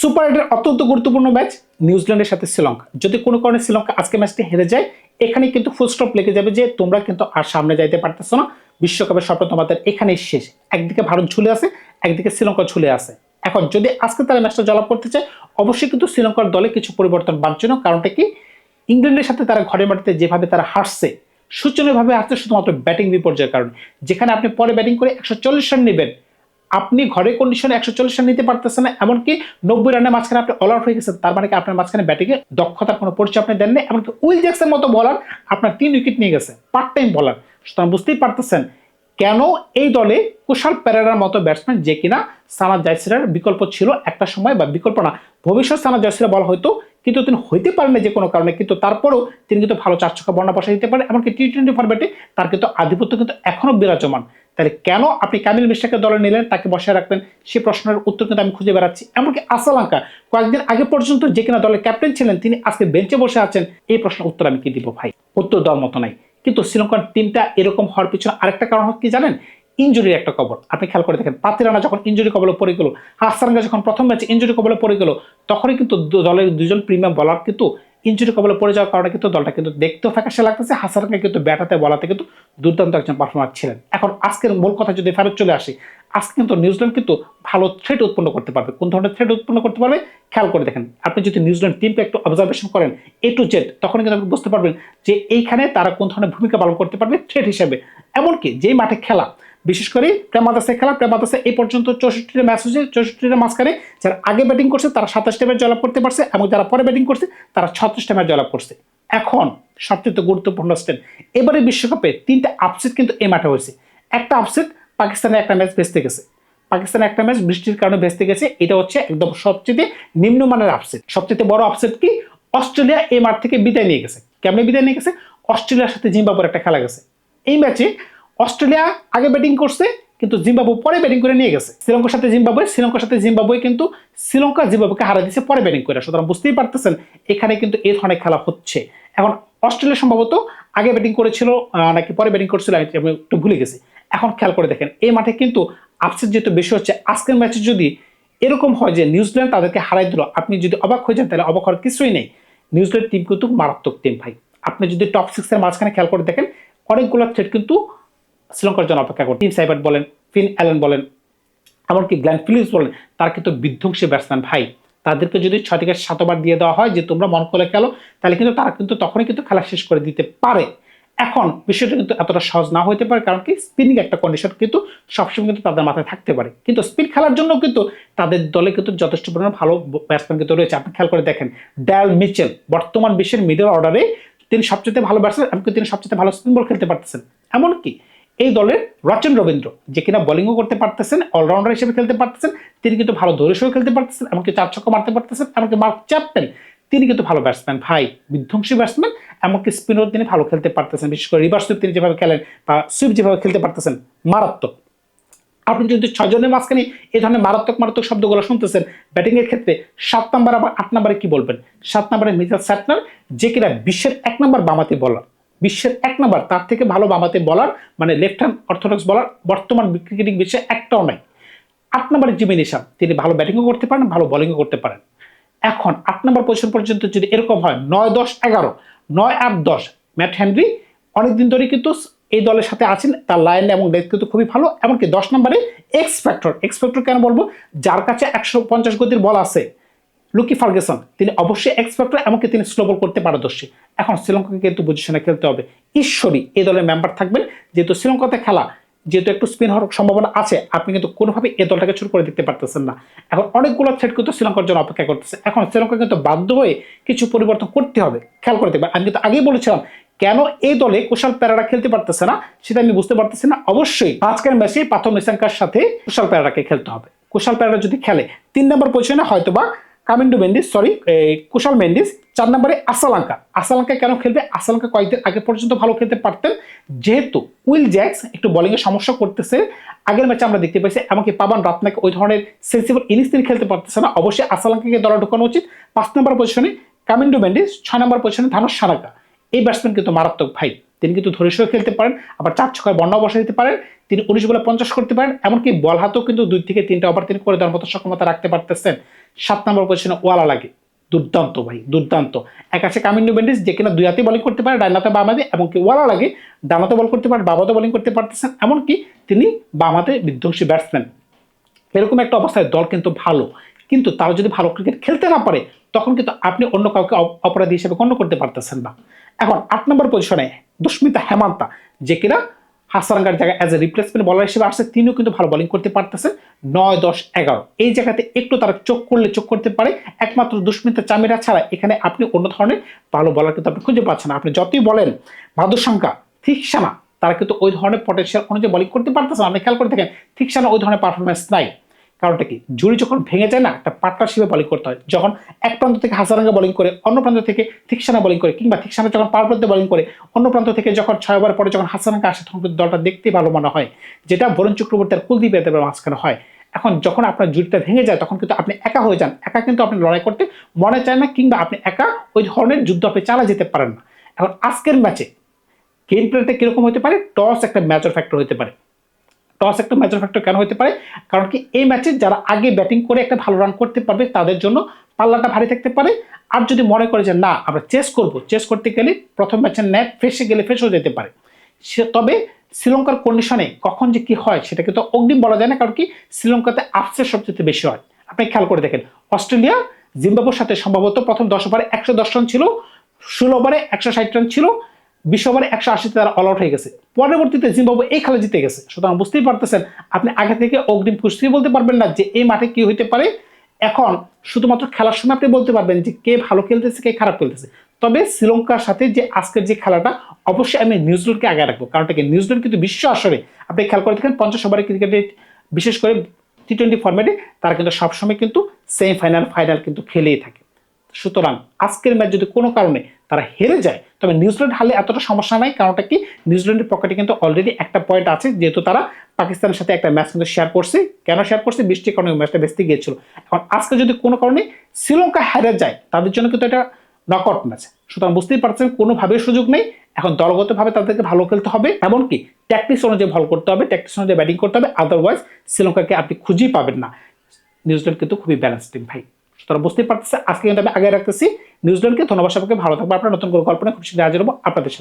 Super এইটের অত্যন্ত গুরুত্বপূর্ণ ম্যাচ নিউজিল্যান্ডের সাথে শ্রীলঙ্কা। যদি কোনো কারণে শ্রীলঙ্কা আজকে ম্যাচটি হেরে যায়, এখানে কিন্তু ফুল স্টপ লেগে যাবে যে তোমরা কিন্তু আর সামনে যাইতে পারতেছো না, বিশ্বকাপের স্বপ্ন তোমাদের এখানেই শেষ। একদিকে ভারত ঝুলে আছে, একদিকে শ্রীলঙ্কা ঝুলে আছে। এখন যদি আজকে তারা ম্যাচটা জয়লাভ করতে চায়, অবশ্যই কিন্তু শ্রীলঙ্কার দলে কিছু পরিবর্তন বাঞ্ছনীয়। কারণটা কি, ইংল্যান্ডের সাথে তারা ঘরের মাটিতে যেভাবে তারা হারছে, সূচনীয়ভাবে হারছে শুধুমাত্র ব্যাটিং বিপর্যয়ের কারণে। যেখানে আপনি পরে ব্যাটিং করে 140 রান নেবেন, আপনি ঘরের কন্ডিশনে 140 রান নিতে পারতেছেন না, এমনকি 90 রানের মাঝখানে আপনি অল আউট হয়ে গেছেন। তার মানে কি আপনার মাঝখানে ব্যাটিংয়ে দক্ষতার কোনো পরিচয় আপনি দেননি। এমনকি উইল জ্যাকসন মতো বলার আপনার 3 উইকেট নিয়ে গেছে, পার্ট টাইম বলার। সুতরাং বুঝতেই পারতেছেন কেন এই দলে কুশাল পেরেরার মতো ব্যাটসম্যান, যে কিনা সানাদ জয়সওয়ালের বিকল্প ছিল একটা সময়, বা বিকল্প না, ভবিষ্যৎ সানাদ জয়সওয়াল বলা হয়তো, কিন্তু তিনি হইতে পারেন না যে কোনো কারণে। কিন্তু তারপরেও তিনি কিন্তু ভালো 4 ছক্কা বর্ণা বসা দিতে পারেন। এমনকি টি-20 ফরম্যাটে তার কিন্তু আধিপত্য কিন্তু এখনো বিরাজমান। তাহলে কেন আপনি কামিল মিশ্রাকে দলে নিলেন, তাকে বসায় রাখলেন, সেই প্রশ্নের উত্তর কিন্তু আমি খুঁজে বেড়াচ্ছি। এমনকি আসালাঙ্কা কয়েকদিন আগে পর্যন্ত যে কিনা দলের ক্যাপ্টেন ছিলেন, তিনি আজকে বেঞ্চে বসে আছেন। এই প্রশ্নের উত্তর আমি কি দিব ভাই? উত্তর দেওয়ার মতো নাই। কিন্তু শ্রীলঙ্কার টিমটা এরকম হওয়ার পিছনে আরেকটা কারণ কি জানেন? ইনজুরির একটা খবর। আপনি খেয়াল করে দেখেন, পাতিরানা যখন ইনজুরি কবলে পড়ে গেল, হাসানগা যখন প্রথম ম্যাচে ইনজুরি কবলে পড়ে গেল, তখনই কিন্তু দলের দুজন প্রিমিয়াম বলার কিন্তু ইনজুরি কবলে পড়ে যাওয়ার কারণে কিন্তু দলটা কিন্তু দেখতেও ফ্যাকাশে লাগতেছে। হাসানগা কিন্তু ব্যাটাতে বলাতে কিন্তু দুর্দান্ত একজন পারফরমার ছিলেন। এখন আজকের মূল কথা যদি ফেরত চলে আসি, আজকে কিন্তু নিউজিল্যান্ড কিন্তু ভালো থ্রেট উৎপন্ন করতে পারবে। কোন ধরনের থ্রেট উৎপন্ন করতে পারবে খেয়াল করে দেখেন। আপনি যদি নিউজিল্যান্ড টিমকে একটু অবজারভেশন করেন A to Z, তখন কিন্তু আপনি বুঝতে পারবেন যে এইখানে তারা কোন ধরনের ভূমিকা পালন করতে পারবে থ্রেট হিসেবে। এমনকি যেই মাঠে খেলা, বিশেষ করে প্রেমাদাসে খেলা, প্রেমাদাসে এই পর্যন্ত 64টা ম্যাচ হয়েছে, 64টা মাঝখানে যারা আগে ব্যাটিং করছে তারা 27টা ম্যাচ জয়লাভ করতে পারছে, এবং যারা পরে ব্যাটিং করছে তারা 36টা ম্যাচ জয়লাভ করছে। এখন সবচেয়ে গুরুত্বপূর্ণ স্টেপ, এবারে বিশ্বকাপে 3টা আপসেট কিন্তু এই মাঠে হয়েছে। একটা আপসেট, পাকিস্তানের একটা ম্যাচ ভেস্তে গেছে। পাকিস্তানের একটা ম্যাচ বৃষ্টির কারণে ভেস্তে গেছে। এটা হচ্ছে একদম সবচেয়ে নিম্নমানের আপসেট। সবচেয়ে বড় আপসেট কি, অস্ট্রেলিয়া এই মাঠ থেকে বিদায় নিয়ে গেছে। কেমনে বিদায় নিয়ে গেছে? অস্ট্রেলিয়ার সাথে জিম্বাবুয়ের একটা খেলা গেছে। এই ম্যাচে অস্ট্রেলিয়া আগে ব্যাটিং করছে, কিন্তু জিম্বাবুয়ে পরে ব্যাটিং করে নিয়ে গেছে। শ্রীলঙ্কার সাথে জিম্বাবুয়ে কিন্তু শ্রীলঙ্কা জিম্বাবুয়েকে হারা দিয়েছে পরে ব্যাটিং করে। সুতরাং বুঝতেই পারতেছেন এখানে কিন্তু এই ধরনের খেলা হচ্ছে। এখন অস্ট্রেলিয়া সম্ভবত আগে ব্যাটিং করেছিল নাকি পরে ব্যাটিং করেছিল, আমি একটু ভুলে গেছি। এখন খেয়াল করে দেখেন, এই মাঠে কিন্তু আপসেট যেহেতু বেশি হচ্ছে, আজকের ম্যাচে যদি এরকম হয় যে নিউজিল্যান্ড তাদেরকে হারাই দিল, আপনি যদি অবাক হয়ে যান, তাহলে অবাক হওয়ার কিছুই নেই। নিউজিল্যান্ড টিম কিন্তু মারাত্মক টিম ভাই। আপনি যদি টপ 6 এর মাঝখানে খেয়াল করে দেখেন, অনেকগুলো থ্রেট কিন্তু শ্রীলঙ্কার জন্য অপেক্ষা করে। টিম সাইবার্ট বলেন, ফিন অ্যালেন বলেন, এমনকি গ্ল্যান ফিলিপস বলেন, তারা কিন্তু বিধ্বংসী ব্যাটসম্যান ভাই। তাদেরকে যদি 6 থেকে 7 ওভার দিয়ে দেওয়া হয় যে তোমরা মন করে খেলো, তাহলে কিন্তু তারা কিন্তু তখনই কিন্তু খেলা শেষ করে দিতে পারে। এখন বিষয়টা কিন্তু এতটা সহজ না হতে পারে, কারণ কি, স্পিনিং একটা কন্ডিশন কিন্তু সবসময় কিন্তু তাদের মাথায় থাকতে পারে। কিন্তু স্পিন খেলার জন্য কিন্তু তাদের দলে কিন্তু যথেষ্ট পরিমাণে ভালো ব্যাটসম্যান কিন্তু রয়েছে। আপনি খেয়াল করে দেখেন, ড্যাল মিচেল বর্তমান বিশ্বের মিডল অর্ডারে তিনি সবচেয়ে ভালো ব্যাটসম্যান, এমনকি তিনি সবচেয়ে ভালো স্পিন বল খেলতে পারতেছেন। এমনকি এই দলের রচন রবীন্দ্র, যে কিনা বোলিংও করতে পারতেছেন, অলরাউন্ডার হিসেবে খেলতে পারতেছেন, তিনি কিন্তু ভালো ধৈর্যও খেলতে পারতেছেন, এমনকি 4 ছক্কা মারতে পারতেছেন। এমনকি মার্ক চ্যাপম্যান, তিনি কিন্তু ভালো ব্যাটসম্যান ভাই, বিধ্বংসী ব্যাটসম্যান। এমনকি স্পিনও তিনি ভালো খেলতে পারতেছেন, বিশেষ করে রিভার্স সুইপ তিনি যেভাবে খেলেন বা সুইপ যেভাবে খেলতে পারতেছেন, মারাত্মক। আপনি যদি 6 জনের মাঝখানে এই ধরনের মারাত্মক শব্দগুলো শুনতেছেন ব্যাটিং এর ক্ষেত্রে, 7 নাম্বার আবার 8 নাম্বারে কি বলবেন? 7 নাম্বারে মিচেল স্যাটনার, যে কিনা বিশ্বের 1 নাম্বার বামাতি বলার, বিশ্বের 1 নাম্বার, তার থেকে ভালো বামাতে বলার, মানে লেফট হ্যান্ড অর্থোডক্স বলার বর্তমান ক্রিকেটিং বিশ্বে একটাও নাই। 8 নম্বরে জিমি নিশাম, তিনি ভালো ব্যাটিংও করতে পারেন, ভালো বোলিংও করতে পারেন। এখন 8 নম্বর পজিশন পর্যন্ত যদি এরকম হয়, 9, 10, 11, 9, 8, 10, ম্যাট হেনরি অনেকদিন ধরে কিন্তু এই দলের সাথে আছেন, তার লাইন এবং ডেথ কিন্তু খুবই ভালো। এমনকি 10 নম্বরে এক্স ফ্যাক্টর কেন বলবো, যার কাছে 150 গতির বল আছে, লুকি ফার্গুসন, তিনি অবশ্যই এক্স ফ্যাক্টর, এমনকি তিনি স্লো বল করতে পারদর্শী। এখন শ্রীলঙ্কাকে কিন্তু পজিশনে খেলতে হবে। ঈশ্বরী এই দলের মেম্বার থাকবেন, যেহেতু শ্রীলঙ্কাতে খেলা, যেহেতু একটু স্পিন হওয়ার সম্ভাবনা আছে, আপনি কিন্তু কোনোভাবে এই দলটাকে ছোট করে দিতে পারতেছেন না। এখন অনেকগুলো থ্রেট কিন্তু শ্রীলঙ্কার জন্য অপেক্ষা করতেছে। এখন শ্রীলঙ্কা কিন্তু বাধ্য হয়ে কিছু পরিবর্তন করতে হবে। খেয়াল করে দেখবেন, আমি কিন্তু আগেই বলেছিলাম কেন এই দলে কুশাল পেরেরা খেলতে পারতেছে না, সেটা আমি বুঝতে পারতেছি না। অবশ্যই আজকের ম্যাচে প্রথম নিশাঙ্কার সাথে কুশাল পেরেরাকে খেলতে হবে। কুশাল পেরেরা যদি খেলে 3 নম্বর পজিশনে হয়তোবা কুশাল মেন্ডিস, 4 নম্বরে আসালাঙ্কা কেন খেলবে? আসালাঙ্কা কয়েকদিন আগে পর্যন্ত ভালো খেলতে পারতেন, যেহেতু উইল জ্যাকস একটু বোলিং এর সমস্যা করতেছে। আগের ম্যাচে আমরা দেখতে পাইছি, এমনকি পাবান রাতনাকে ওই ধরনের সেন্সিবল ইনিংস তিনি খেলতে পারতেছে না। অবশ্যই আসালাঙ্কাকে দলে ঢোকানো উচিত। 5 নম্বর পজিশনে কামিন্ডো মেন্ডিস, 6 নম্বর পজিশনে ধানুশ সানাকা। এই ব্যাটসম্যান কিন্তু মারাত্মক ভাই, তিনি কিন্তু ধৈর্য খেলতে পারেন, আবার 4 ছক্কায় বন্যাও বসা দিতে পারেন। তিনি 19 বলে 50 করতে পারেন, এমনকি বল হাতেও কিন্তু 2 থেকে 3টা ওভার তিনি করে দেওয়ার মতো সক্ষমতা রাখতে পারতেছেন। 7 নম্বর পজিশনে ওয়ালা লাগে, দুর্দান্ত ভাই, দুর্দান্ত। এক আছে কামিন্যো বেন্ডিস, যে কিনা 2 হাতে বোলিং করতে পারে, ডান হাতে বাম হাতে, এমনকি ওয়ালা লাগে ডান হাতে বল করতে পারে, বাম হাতে বোলিং করতে পারতেছেন, এমনকি তিনি বাম হাতে বিধ্বংসী ব্যাটসম্যান। এরকম একটা অবস্থায় দল কিন্তু ভালো, কিন্তু তারা যদি ভালো ক্রিকেট খেলতে না পারে তখন কিন্তু আপনি অন্য কাউকে অপরাধী হিসেবে গণ্য করতে পারতেছেন না। এখন 8 নম্বর পজিশনে দুষ্মিতা হেমান্তা, যে কিনা হাসারাঙ্গার জায়গায় অ্যাজ এ রিপ্লেসমেন্ট বলার হিসেবে আসছে, তিনিও কিন্তু ভালো বোলিং করতে পারতেছেন। 9, 10, 11 এই জায়গাতে একটু তারা চোখ করলে চোখ করতে পারে, একমাত্র দুষ্মিতা চামিরা ছাড়া এখানে আপনি অন্য ধরনের ভালো বলার কিন্তু আপনি খুঁজে পাচ্ছেন না। আপনি যতই বলেন মাধুশঙ্কা, থিকসানা, তারা কিন্তু ওই ধরনের পটেনশিয়াল অনুযায়ী বোলিং করতে পারতেছে না। আপনি খেয়াল করে দেখেন থিকসানা ওই ধরনের পারফরমেন্স নাই। কারণটা কি, জুড়ি যখন ভেঙে যায় না, একটা পার্টনারশিপে বোলিং করতে হয়। যখন এক প্রান্ত থেকে হাসারাঙ্গা বোলিং করে, অন্য প্রান্ত থেকে থিকসানা বোলিং করে, কিংবা থিকসানা যখন পাওয়ার প্লেতে বোলিং করে, অন্য প্রান্ত থেকে যখন 6 ওভার পরে যখন হাসারাঙ্গা আসে, তখন দলটা দেখতেই ভালো মনে হয়, যেটা বরুণ চক্রবর্তী আর কুলদীপ যাদবের মাঝখানে হয়। এখন যখন আপনার জুড়িটা ভেঙে যায় তখন কিন্তু আপনি একা হয়ে যান, একা কিন্তু আপনি লড়াই করতে মনে চায় না, কিংবা আপনি একা ওই ধরনের যুদ্ধ আপনি চালা যেতে পারেন না। এখন আজকের ম্যাচে গেম প্ল্যানটা কিরকম হতে পারে, টস একটা মেজর ফ্যাক্টর হতে পারে। টস একটা মেজর ফ্যাক্টর কেন হতে পারে, কারণ কি এই ম্যাচে যারা আগে ব্যাটিং করে একটা ভালো রান করতে পারবে তাদের জন্য পাল্লাটা ভারী থাকতে পারে। আর যদি মনে করে যে না আমরা চেস করব, চেস করতে গেলে প্রথম ম্যাচের ন্যাপ ফেসে গেলে ফেস হয়ে যেতে পারে। তবে শ্রীলঙ্কার কন্ডিশনে কখন যে কি হয় সেটা কিন্তু অগ্রিম বলা যায় না, কারণ কি শ্রীলঙ্কাতে আপসেট সবচেয়ে বেশি হয়। আপনি খেয়াল করে দেখেন অস্ট্রেলিয়া জিম্বাবুর সাথে সম্ভবত প্রথম 10 ওভারে 110 রান ছিল, 16 ওভারে 160 রান ছিল, 20 ওভারে 180 তারা অল আউট হয়ে গেছে। পরবর্তীতে জিম্বাবুয়ে এই খেলা জিতে গেছে। সুতরাং বুঝতেই পারতেছেন আপনি আগে থেকে অগ্রিম কুস্তি বলতে পারবেন না যে এই মাঠে কি হইতে পারে। এখন শুধুমাত্র খেলার সময় আপনি বলতে পারবেন যে কে ভালো খেলতেছে কে খারাপ খেলতেছে। তবে শ্রীলঙ্কার সাথে যে আজকের যে খেলাটা, অবশ্যই আমি নিউজিল্যান্ডকে আগে রাখবো, কারণটা কি নিউজিল্যান্ড কিন্তু বিশ্ব আসরে আপনি খেয়াল করে দেখেন 50 ওভারের ক্রিকেটে, বিশেষ করে টি-20 ফরম্যাটে তারা কিন্তু সবসময় কিন্তু সেমিফাইনাল ফাইনাল কিন্তু খেলেই থাকে। সুতরাং আজকের ম্যাচ যদি কোনো কারণে তারা হেরে যায়, তবে নিউজিল্যান্ড হারলে এতটা সমস্যা নাই। কারণটা কি নিউজিল্যান্ডের পকেটে কিন্তু অলরেডি একটা পয়েন্ট আছে, যেহেতু তারা পাকিস্তানের সাথে একটা ম্যাচ কিন্তু শেয়ার করছে। কেন শেয়ার করছে, বৃষ্টির কারণে ম্যাচটা বেঁচতে গিয়েছিল। এখন আজকে যদি কোনো কারণে শ্রীলঙ্কা হেরে যায় তাদের জন্য কিন্তু এটা নকআউট ম্যাচ। সুতরাং বুঝতেই পারছেন কোনোভাবেই সুযোগ নেই। এখন দলগতভাবে তাদেরকে ভালো খেলতে হবে, এমনকি ট্যাকটিক্স অনুযায়ী ভালো করতে হবে, ট্যাকটিক্স অনুযায়ী ব্যাটিং করতে হবে। আদারওয়াইজ শ্রীলঙ্কাকে আপনি খুঁজেই পাবেন না। নিউজিল্যান্ড কিন্তু খুবই ব্যালেন্স টিম ভাই। তারা বুঝতেই পারতেছে। আজকে কিন্তু আমি আগে রাখতেছি নিউজিল্যান্ডকে। ধন্যবাদ সবাইকে, ভালো থাকবে। আপনার নতুন কোনো গল্প নিয়ে খুব শীঘ্রই হাজির হবো আপনাদের সাথে।